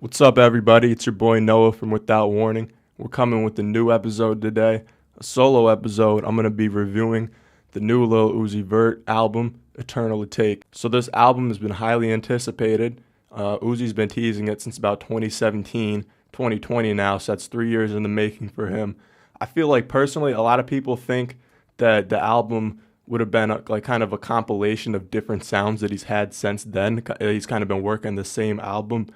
What's up, everybody? It's your boy Noah from Without Warning. We're coming with a new episode today, a solo episode. I'm going to be reviewing the new Lil Uzi Vert album, Eternal Atake. So this album has been highly anticipated. Uzi's been teasing it since about 2017, 2020 now, so that's 3 years in the making for him. I feel like personally, a lot of people think that the album would have been like kind of a compilation of different sounds that he's had since then. He's kind of been working the same album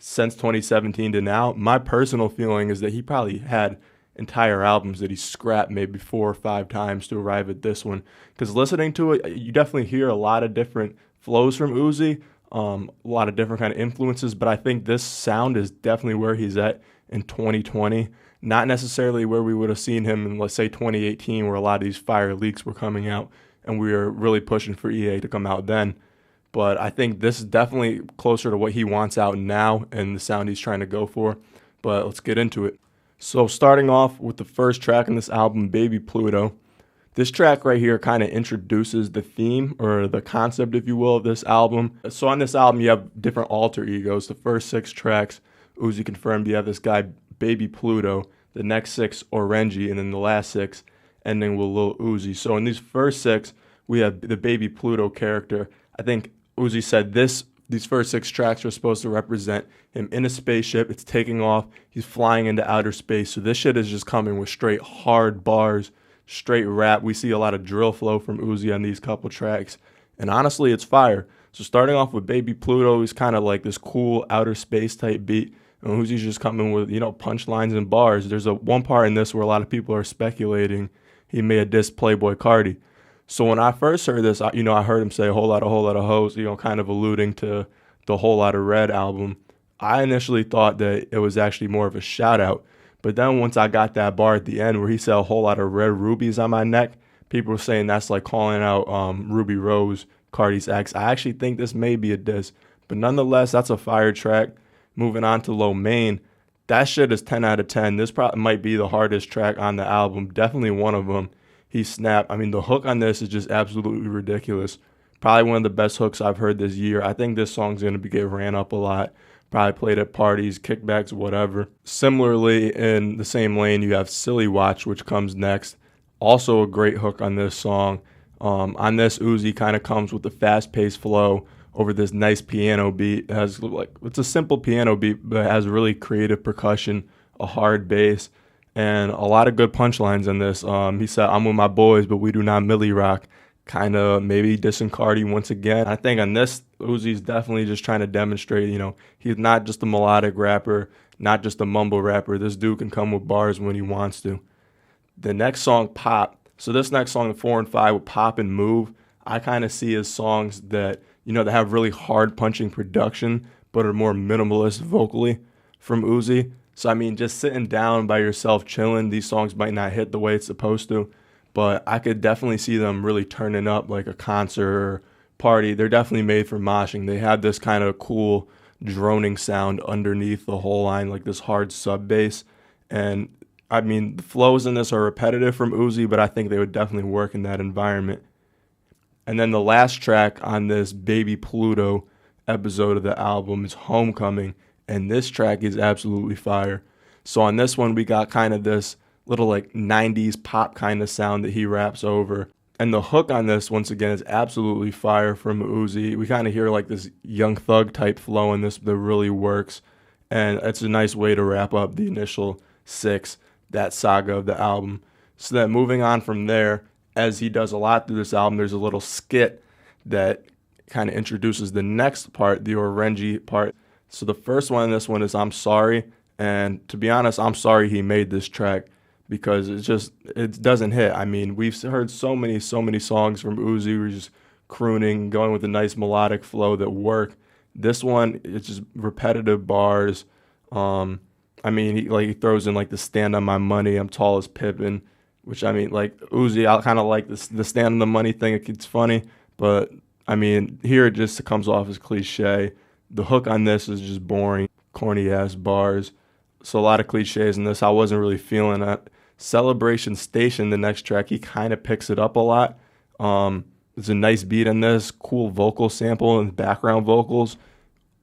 since 2017 to now. My personal feeling is that he probably had entire albums that he scrapped maybe 4 or 5 times to arrive at this one. Because listening to it, you definitely hear a lot of different flows from Uzi, a lot of different kind of influences. But I think this sound is definitely where he's at in 2020. Not necessarily where we would have seen him in, let's say, 2018, where a lot of these fire leaks were coming out and we were really pushing for EA to come out then. But I think this is definitely closer to what he wants out now and the sound he's trying to go for. But let's get into it. So starting off with the first track in this album, Baby Pluto. This track right here kind of introduces the theme or the concept, if you will, of this album. So on this album, you have different alter egos. The first 6 tracks, Uzi confirmed you have this guy, Baby Pluto. The next 6, renji, and then the last 6 ending with Lil Uzi. So in these first 6, we have the Baby Pluto character. I think Uzi said these first 6 tracks are supposed to represent him in a spaceship. It's taking off. He's flying into outer space. So this shit is just coming with straight hard bars, straight rap. We see a lot of drill flow from Uzi on these couple tracks. And honestly, it's fire. So starting off with Baby Pluto is kind of like this cool outer space type beat. And Uzi's just coming with, punchlines and bars. There's one part in this where a lot of people are speculating he may have dissed Playboi Carti. So when I first heard this, I heard him say a whole lot of hoes, kind of alluding to the Whole Lotta Red album. I initially thought that it was actually more of a shout out. But then once I got that bar at the end where he said a whole lot of red rubies on my neck, people were saying that's like calling out Ruby Rose, Carti's ex. I actually think this may be a diss. But nonetheless, that's a fire track. Moving on to Lo Mein. That shit is 10 out of 10. This probably might be the hardest track on the album. Definitely one of them. He snapped. I mean, the hook on this is just absolutely ridiculous. Probably one of the best hooks I've heard this year. I think this song's going to get ran up a lot. Probably played at parties, kickbacks, whatever. Similarly, in the same lane, you have Silly Watch, which comes next. Also a great hook on this song. On this, Uzi kind of comes with the fast-paced flow over this nice piano beat. It's a simple piano beat, but it has really creative percussion, a hard bass, and a lot of good punchlines in this. He said, "I'm with my boys, but we do not Millie rock." Kind of maybe dissing Carti once again. I think on this, Uzi's definitely just trying to demonstrate, he's not just a melodic rapper, not just a mumble rapper. This dude can come with bars when he wants to. The next song, Pop. So this next song, 4 and 5, with Pop and Move, I kind of see as songs that, that have really hard punching production, but are more minimalist vocally from Uzi. So, I mean, just sitting down by yourself, chilling, these songs might not hit the way it's supposed to, but I could definitely see them really turning up like a concert or party. They're definitely made for moshing. They have this kind of cool droning sound underneath the whole line, like this hard sub bass. And, I mean, the flows in this are repetitive from Uzi, but I think they would definitely work in that environment. And then the last track on this Baby Pluto episode of the album is Homecoming. And this track is absolutely fire. So on this one, we got kind of this little like 90s pop kind of sound that he raps over. And the hook on this, once again, is absolutely fire from Uzi. We kind of hear like this Young Thug type flow in this that really works. And it's a nice way to wrap up the initial 6, that saga of the album. So then moving on from there, as he does a lot through this album, there's a little skit that kind of introduces the next part, the renji part. So the first one in this one is I'm Sorry. And to be honest, I'm sorry he made this track because it doesn't hit. I mean, we've heard so many songs from Uzi. We're just crooning, going with a nice melodic flow that work. This one, it's just repetitive bars. I mean, he throws in like the stand on my money, I'm tall as Pippin, which I mean, like Uzi, I kind of like the stand on the money thing. It's funny, but I mean, here it just comes off as cliche. The hook on this is just boring, corny ass bars. So a lot of cliches in this. I wasn't really feeling that. Celebration Station, the next track, he kind of picks it up a lot. There's a nice beat in this, cool vocal sample and background vocals.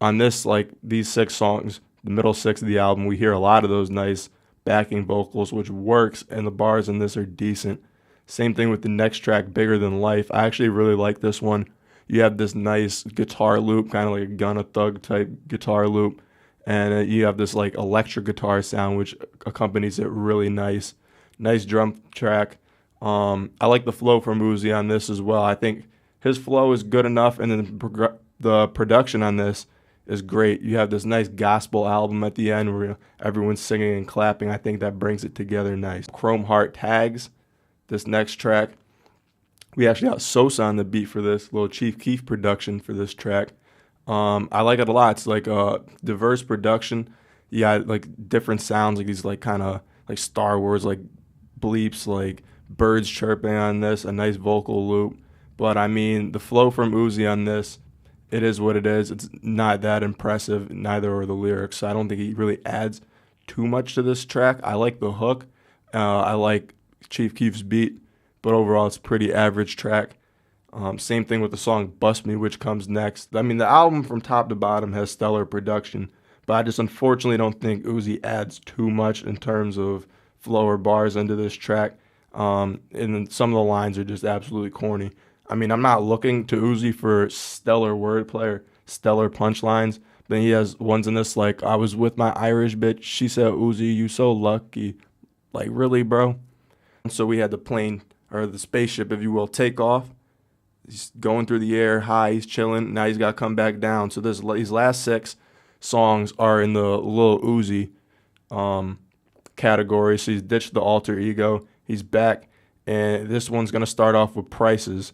On this, like these 6 songs, the middle six of the album, we hear a lot of those nice backing vocals, which works, and the bars in this are decent. Same thing with the next track, Bigger Than Life. I actually really like this one. You have this nice guitar loop, kind of like a Gunna Thug type guitar loop, and you have this like electric guitar sound, which accompanies it really nice. Nice drum track. I like the flow from Uzi on this as well. I think his flow is good enough, and then the production on this is great. You have this nice gospel album at the end where everyone's singing and clapping. I think that brings it together nice. Chrome Heart Tags, this next track. We actually got Sosa on the beat for this, little Chief Keef production for this track. I like it a lot. It's like a diverse production. You got like different sounds, like these like kind of like Star Wars like bleeps, like birds chirping on this, a nice vocal loop. But I mean, the flow from Uzi on this, it is what it is. It's not that impressive, neither are the lyrics. So I don't think he really adds too much to this track. I like the hook. I like Chief Keef's beat, but overall it's a pretty average track. Same thing with the song Bust Me, which comes next. I mean, the album from top to bottom has stellar production, but I just unfortunately don't think Uzi adds too much in terms of flow or bars into this track. And then some of the lines are just absolutely corny. I mean, I'm not looking to Uzi for stellar wordplay or stellar punchlines, but he has ones in this like, I was with my Irish bitch, she said, Uzi, you so lucky. Like, really, bro? So we had the plane, or the spaceship, if you will, take off. He's going through the air, high, he's chilling. Now he's got to come back down. So these last 6 songs are in the Lil Uzi category. So he's ditched the alter ego. He's back, and this one's going to start off with Prices.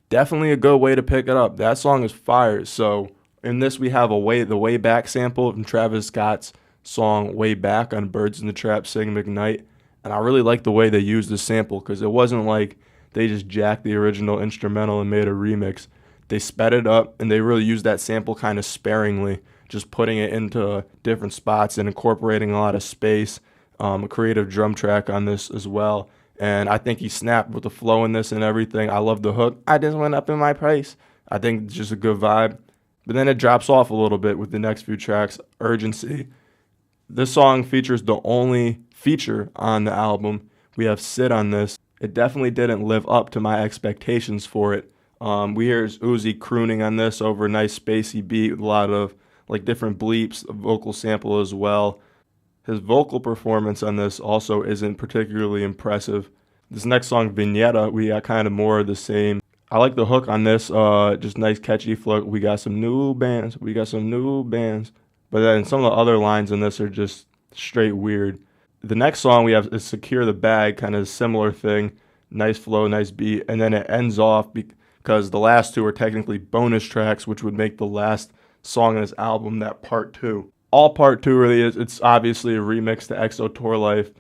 Definitely a good way to pick it up. That song is fire. So in this, we have the Way Back sample from Travis Scott's song Way Back on Birds in the Trap Sing McKnight. And I really like the way they used the sample, because it wasn't like they just jacked the original instrumental and made a remix. They sped it up, and they really used that sample kind of sparingly, just putting it into different spots and incorporating a lot of space. A creative drum track on this as well. And I think he snapped with the flow in this and everything. I love the hook. I just went up in my price. I think it's just a good vibe. But then it drops off a little bit with the next few tracks. Urgency. This song features the only feature on the album. We have Sid on this. It definitely didn't live up to my expectations for it. We hear Uzi crooning on this over a nice spacey beat with a lot of like different bleeps, a vocal sample as well. His vocal performance on this also isn't particularly impressive. This next song, Vignetta, we got kind of more of the same. I like the hook on this, just nice catchy flow. We got some new bands. But then some of the other lines in this are just straight weird. The next song we have is Secure the Bag, kind of a similar thing. Nice flow, nice beat. And then it ends off because the last 2 are technically bonus tracks, which would make the last song on this album that part 2. All part 2 really is. It's obviously a remix to EXO Tour Life.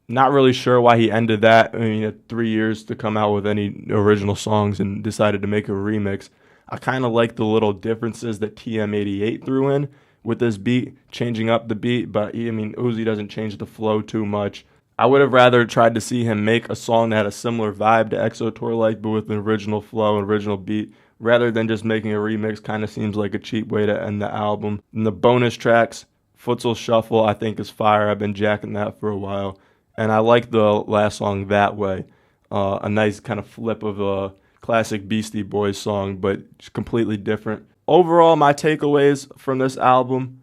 Not really sure why he ended that. I mean, he had 3 years to come out with any original songs and decided to make a remix. I kind of like the little differences that TM88 threw in with this beat, changing up the beat, but I mean, Uzi doesn't change the flow too much. I would have rather tried to see him make a song that had a similar vibe to EXO Tour Life, but with an original flow and original beat, rather than just making a remix. Kind of seems like a cheap way to end the album. And the bonus tracks, Futsal Shuffle, I think is fire. I've been jacking that for a while. And I like the last song, That Way. A nice kind of flip of a classic Beastie Boys song, but just completely different. Overall, my takeaways from this album,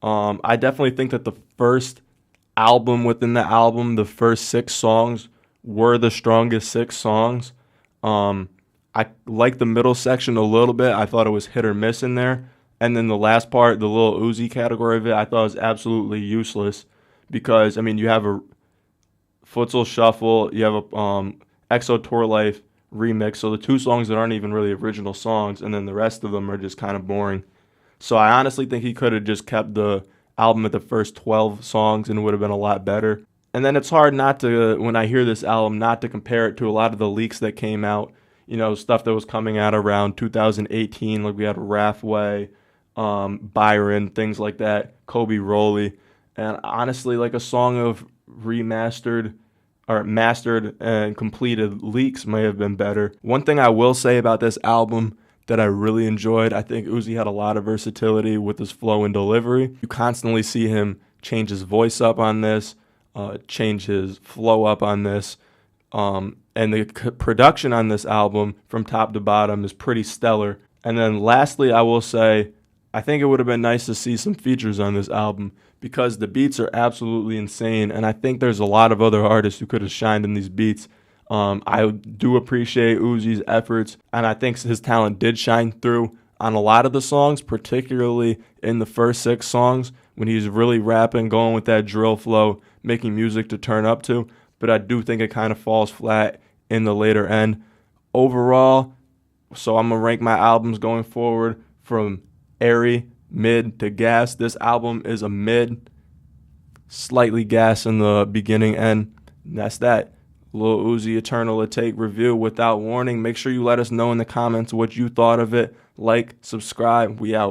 I definitely think that the first album within the album, the first 6 songs were the strongest 6 songs. I like the middle section a little bit. I thought it was hit or miss in there. And then the last part, the Lil Uzi category of it, I thought was absolutely useless. Because, I mean, you have a Futsal Shuffle, you have a EXO Tour Life remix. So the 2 songs that aren't even really original songs, and then the rest of them are just kind of boring. So I honestly think he could have just kept the album at the first 12 songs and it would have been a lot better. And then it's hard not to, when I hear this album, not to compare it to a lot of the leaks that came out. You know, stuff that was coming out around 2018, like we had Rathway, Byron, things like that, Kobe Rowley. And honestly, like a song of remastered or mastered and completed leaks may have been better. One thing I will say about this album that I really enjoyed. I think Uzi had a lot of versatility with his flow and delivery. You constantly see him change his voice up on this, change his flow up on this. And the production on this album from top to bottom is pretty stellar. And then lastly, I will say, I think it would have been nice to see some features on this album because the beats are absolutely insane. And I think there's a lot of other artists who could have shined in these beats. I do appreciate Uzi's efforts, and I think his talent did shine through on a lot of the songs, particularly in the first 6 songs when he's really rapping, going with that drill flow, making music to turn up to. But I do think it kind of falls flat in the later end. Overall, so I'm going to rank my albums going forward from airy, mid to gas. This album is a mid, slightly gas in the beginning end. And that's that. Lil Uzi Eternal Atake review without warning. Make sure you let us know in the comments what you thought of it. Like, subscribe. We out.